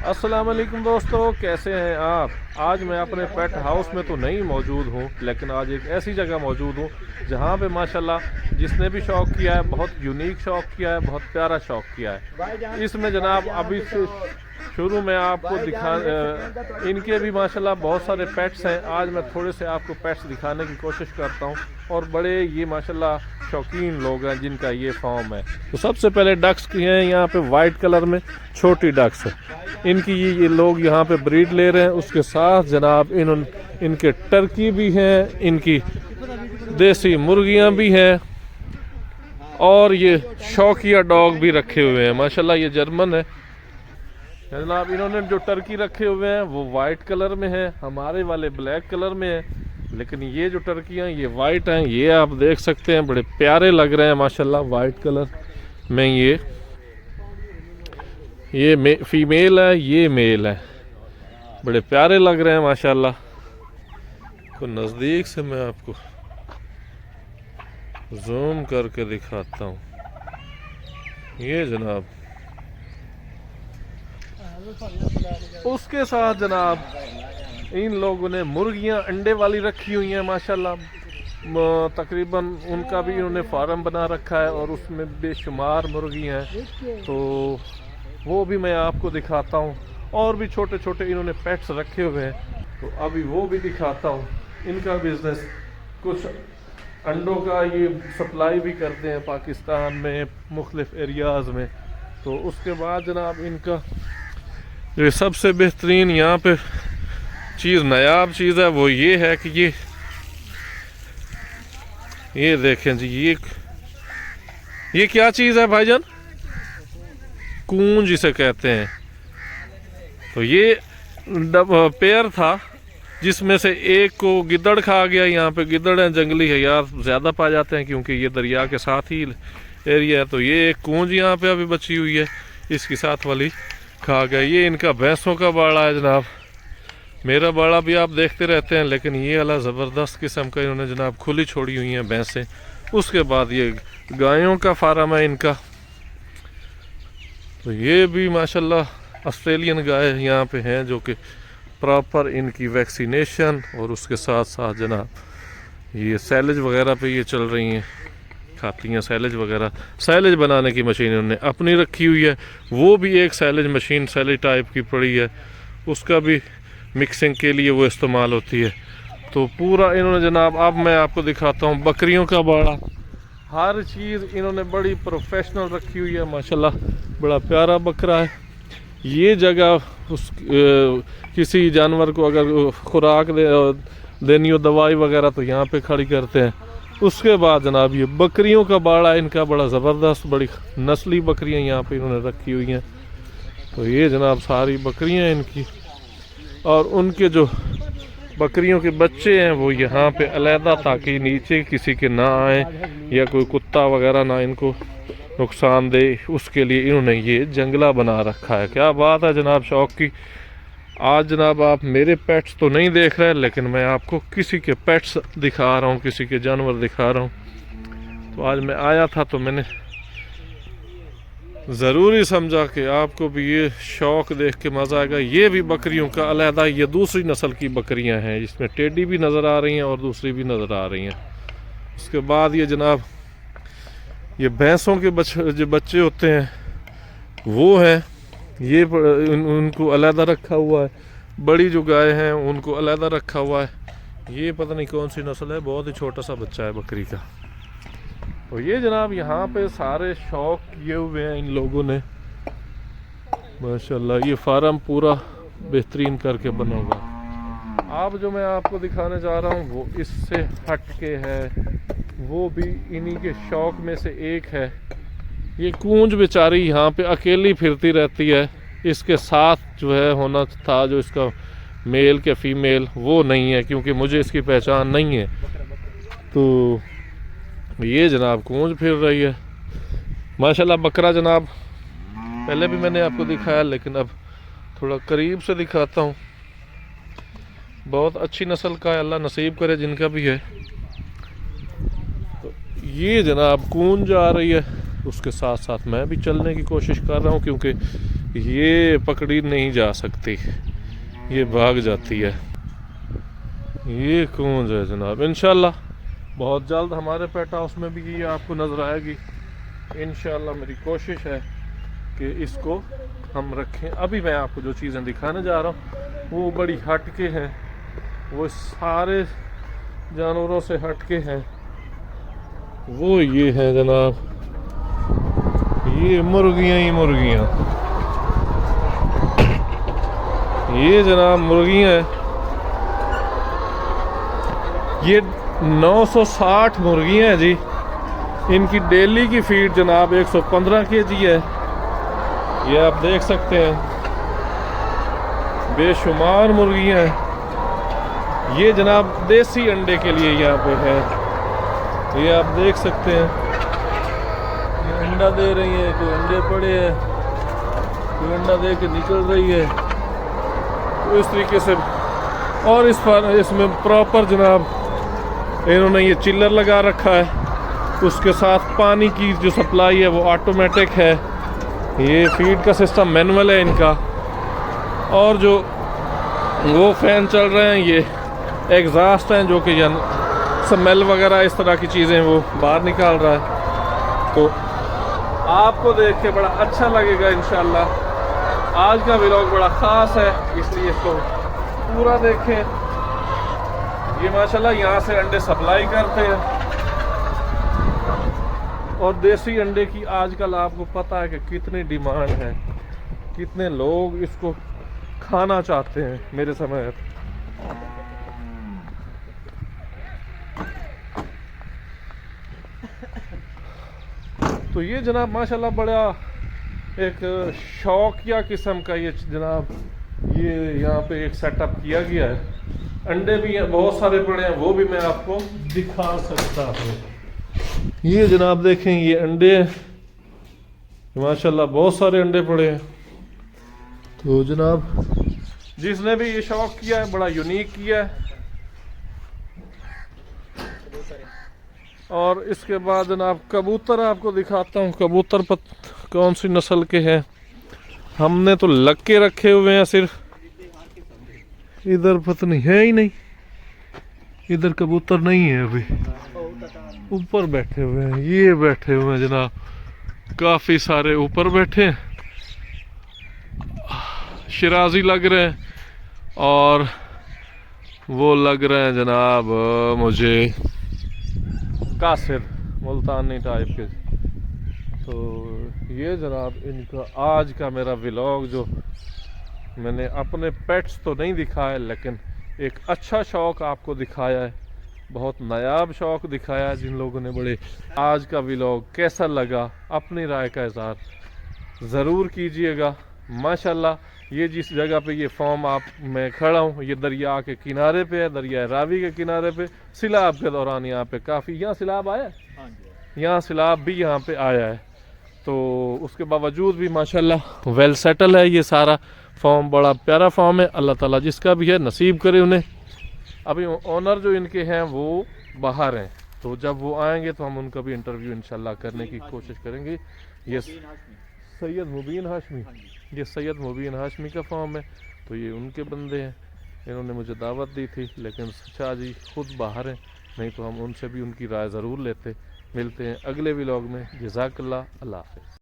अस्सलाम वालेकुम दोस्तों, कैसे हैं आप। आज मैं अपने पेट हाउस में तो नहीं मौजूद हूँ, लेकिन आज एक ऐसी जगह मौजूद हूँ जहाँ पे माशाल्लाह जिसने भी शौक़ किया है बहुत यूनिक शौक़ किया है, बहुत प्यारा शौक़ किया है। इसमें जनाब अभी से शुरू में आपको इनके भी माशाल्लाह बहुत सारे पेट्स हैं। आज मैं थोड़े से आपको पेट्स दिखाने की कोशिश करता हूँ और बड़े ये माशाल्लाह शौकीन लोग हैं जिनका ये फॉर्म है। तो सबसे पहले डक्स की हैं यहाँ पे वाइट कलर में, छोटी डक्स है इनकी। ये लोग यहाँ पे ब्रीड ले रहे हैं। उसके साथ जनाब इनके टर्की भी हैं, इनकी देसी मुर्गियाँ भी हैं और ये शौकिया डॉग भी रखे हुए हैं। माशाल्लाह ये जर्मन है जनाब। इन्होंने जो टर्की रखे हुए हैं वो वाइट कलर में है, हमारे वाले ब्लैक कलर में है, लेकिन ये जो टर्कियाँ ये वाइट हैं। ये आप देख सकते हैं बड़े प्यारे लग रहे हैं माशाल्लाह वाइट कलर में। ये फीमेल है, ये मेल है, बड़े प्यारे लग रहे हैं माशाल्लाह। को नज़दीक से मैं आपको जूम करके दिखाता हूँ। ये जनाब उसके साथ जनाब इन लोगों ने मुर्गियां अंडे वाली रखी हुई हैं माशाल्लाह। तकरीबन उनका भी इन्होंने फार्म बना रखा है और उसमें बेशुमार मुर्गी हैं, तो वो भी मैं आपको दिखाता हूँ। और भी छोटे छोटे इन्होंने पेट्स रखे हुए हैं, तो अभी वो भी दिखाता हूँ। इनका बिजनेस कुछ अंडों का ये सप्लाई भी करते हैं पाकिस्तान में मुख्तलिफ एरियाज़ में। तो उसके बाद जनाब इनका ये सबसे बेहतरीन यहाँ पे चीज़, नायाब चीज़ है वो ये है कि ये देखें जी, ये क्या चीज़ है भाईजान? कूंज इसे कहते हैं। तो ये पेयर था जिसमें से एक को गिद्दड़ खा गया। यहाँ पे गिद्दड़ है, जंगली है यार, ज़्यादा पा जाते हैं क्योंकि ये दरिया के साथ ही एरिया है। तो ये एक कूंज यहाँ पे अभी बची हुई है, इसकी साथ वाली खा गया। ये इनका भैंसों का बाड़ा है जनाब। मेरा बाड़ा भी आप देखते रहते हैं, लेकिन ये वाला ज़बरदस्त किस्म का इन्होंने जनाब खुली छोड़ी हुई हैं भैंसें। उसके बाद ये गायों का फार्म है इनका। तो ये भी माशाल्लाह ऑस्ट्रेलियन गाय यहाँ पे हैं जो कि प्रॉपर इनकी वैक्सीनेशन और उसके साथ साथ जनाब ये सैलेज वगैरह पे ये चल रही हैं, खाती हैं सैलेज वगैरह। सैलेज बनाने की मशीन इन्होंने अपनी रखी हुई है, वो भी एक सैलेज मशीन सैलेज टाइप की पड़ी है, उसका भी मिक्सिंग के लिए वो इस्तेमाल होती है। तो पूरा इन्होंने जनाब, अब मैं आपको दिखाता हूँ बकरियों का बाड़ा। हर चीज़ इन्होंने बड़ी प्रोफेशनल रखी हुई है माशाल्लाह। बड़ा प्यारा बकरा है। ये जगह किसी जानवर को अगर खुराक देनी हो, दवाई वगैरह, तो यहाँ पे खड़ी करते हैं। उसके बाद जनाब ये बकरियों का बाड़ा इनका बड़ा ज़बरदस्त, बड़ी नस्ली बकरियां यहाँ पे इन्होंने रखी हुई हैं। तो ये जनाब सारी बकरियां इनकी, और उनके जो बकरियों के बच्चे हैं वो यहाँ पे अलहदा, ताकि नीचे किसी के ना आए या कोई कुत्ता वगैरह ना इनको नुकसान दे, उसके लिए इन्होंने ये जंगला बना रखा है। क्या बात है जनाब शौक़ की। आज जनाब आप मेरे पेट्स तो नहीं देख रहे, लेकिन मैं आपको किसी के पेट्स दिखा रहा हूँ, किसी के जानवर दिखा रहा हूँ। तो आज मैं आया था तो मैंने ज़रूरी समझा कि आपको भी ये शौक़ देख के मज़ा आएगा। ये भी बकरियों का अलहदा, ये दूसरी नस्ल की बकरियां हैं, जिसमें टेडी भी नज़र आ रही हैं और दूसरी भी नज़र आ रही हैं। उसके बाद ये जनाब ये भैंसों के जो बच्चे होते हैं वो हैं, ये उनको अलहदा रखा हुआ है। बड़ी जो गाय हैं उनको अलहदा रखा हुआ है। ये पता नहीं कौन सी नस्ल है, बहुत ही छोटा सा बच्चा है बकरी का। तो ये जनाब यहाँ पे सारे शौक किए हुए हैं इन लोगों ने माशाल्लाह। ये फार्म पूरा बेहतरीन करके बना हुआ। अब जो मैं आपको दिखाने जा रहा हूँ वो इससे हट के है, वो भी इन्हीं के शौक में से एक है। ये कूंज बेचारी यहाँ पे अकेली फिरती रहती है। इसके साथ जो है होना था, जो इसका मेल के फीमेल, वो नहीं है क्योंकि मुझे इसकी पहचान नहीं है। तो ये जनाब कूंज फिर रही है माशाल्लाह। बकरा जनाब पहले भी मैंने आपको दिखाया, लेकिन अब थोड़ा करीब से दिखाता हूँ। बहुत अच्छी नस्ल का है, अल्लाह नसीब करे जिनका भी है। तो ये जनाब कूंज आ रही है, उसके साथ साथ मैं भी चलने की कोशिश कर रहा हूँ क्योंकि ये पकड़ी नहीं जा सकती, ये भाग जाती है। ये कूंज है जनाब। इंशाल्लाह बहुत जल्द हमारे पेट हाउस में भी ये आपको नज़र आएगी। इंशाल्लाह मेरी कोशिश है कि इसको हम रखें। अभी मैं आपको जो चीज़ें दिखाने जा रहा हूँ वो बड़ी हट के हैं, वो सारे जानवरों से हट के हैं। वो ये है जनाब, ये मुर्गियाँ ही मुर्गियाँ, ये जनाब मुर्गियाँ हैं। ये 960 मुर्गियाँ हैं जी। इनकी डेली की फीड जनाब 115 kg है। ये आप देख सकते हैं, बेशुमार मुर्गियाँ हैं। ये जनाब देसी अंडे के लिए यहाँ पे है, ये आप देख सकते हैं। ये अंडा दे रही है, कोई अंडे पड़े हैं, कोई अंडा दे के निकल रही है। तो इस तरीके से, और इस पर इसमें प्रॉपर जनाब इन्होंने ये चिल्लर लगा रखा है। उसके साथ पानी की जो सप्लाई है वो ऑटोमेटिक है। ये फीड का सिस्टम मैनुअल है इनका। और जो वो फैन चल रहे हैं ये एग्जॉस्ट हैं, जो कि स्मेल वगैरह इस तरह की चीज़ें वो बाहर निकाल रहा है। तो आपको देख के बड़ा अच्छा लगेगा इंशाल्लाह। आज का व्लॉग बड़ा ख़ास है, इसलिए इसको पूरा देखें। ये माशाल्लाह यहाँ से अंडे सप्लाई करते हैं। और देसी अंडे की आजकल आपको पता है कि कितनी डिमांड है, कितने लोग इसको खाना चाहते हैं मेरे समय। तो ये जनाब माशाल्लाह बड़ा एक शौकिया किस्म का ये जनाब ये यहाँ पे एक सेटअप किया गया है। अंडे भी बहुत सारे पड़े हैं, वो भी मैं आपको दिखा सकता हूँ। ये जनाब देखें, ये अंडे माशाल्लाह बहुत सारे अंडे पड़े हैं। तो जनाब जिसने भी ये शौक किया है बड़ा यूनिक किया है। और इसके बाद जनाब कबूतर आपको दिखाता हूँ। कबूतर कौन सी नस्ल के हैं। हमने तो लग के रखे हुए हैं सिर्फ, इधर पता नहीं है ही नहीं, इधर कबूतर नहीं है अभी। ऊपर बैठे हुए हैं, ये बैठे हुए हैं जनाब, काफ़ी सारे ऊपर बैठे हैं। शिराजी लग रहे हैं और वो लग रहे हैं जनाब मुझे कासिर मुल्तानी टाइप के। तो ये जनाब इनका आज का मेरा व्लॉग, जो मैंने अपने पेट्स तो नहीं दिखाया लेकिन एक अच्छा शौक़ आपको दिखाया है, बहुत नायाब शौक़ दिखाया है जिन लोगों ने बड़े। आज का व्लॉग कैसा लगा अपनी राय का इज़हार ज़रूर कीजिएगा। माशाल्लाह ये जिस जगह पे ये फॉर्म आप मैं खड़ा हूँ, ये दरिया के किनारे पे है, दरिया रावी के किनारे पे। सैलाब के दौरान यहाँ पे काफ़ी, यहाँ सैलाब आया, यहाँ सैलाब भी यहाँ पे आया है। तो उसके बावजूद भी माशाल्लाह वेल सेटल है ये सारा फॉर्म, बड़ा प्यारा फॉर्म है। अल्लाह ताला जिसका भी है नसीब करे उन्हें। अभी ओनर जो इनके हैं वो बाहर हैं, तो जब वो आएंगे तो हम उनका भी इंटरव्यू इंशाल्लाह करने की कोशिश करेंगे। ये सैयद मुबीन हाशमी, ये सैयद मुबीन हाशमी का फॉर्म है। तो ये उनके बंदे हैं, इन्होंने मुझे दावत दी थी लेकिन शाह जी खुद बाहर हैं, नहीं तो हम उनसे भी उनकी राय ज़रूर लेते। मिलते हैं अगले व्लॉग में। जज़ाकल्लाह, अल्लाह हाफ़िज़।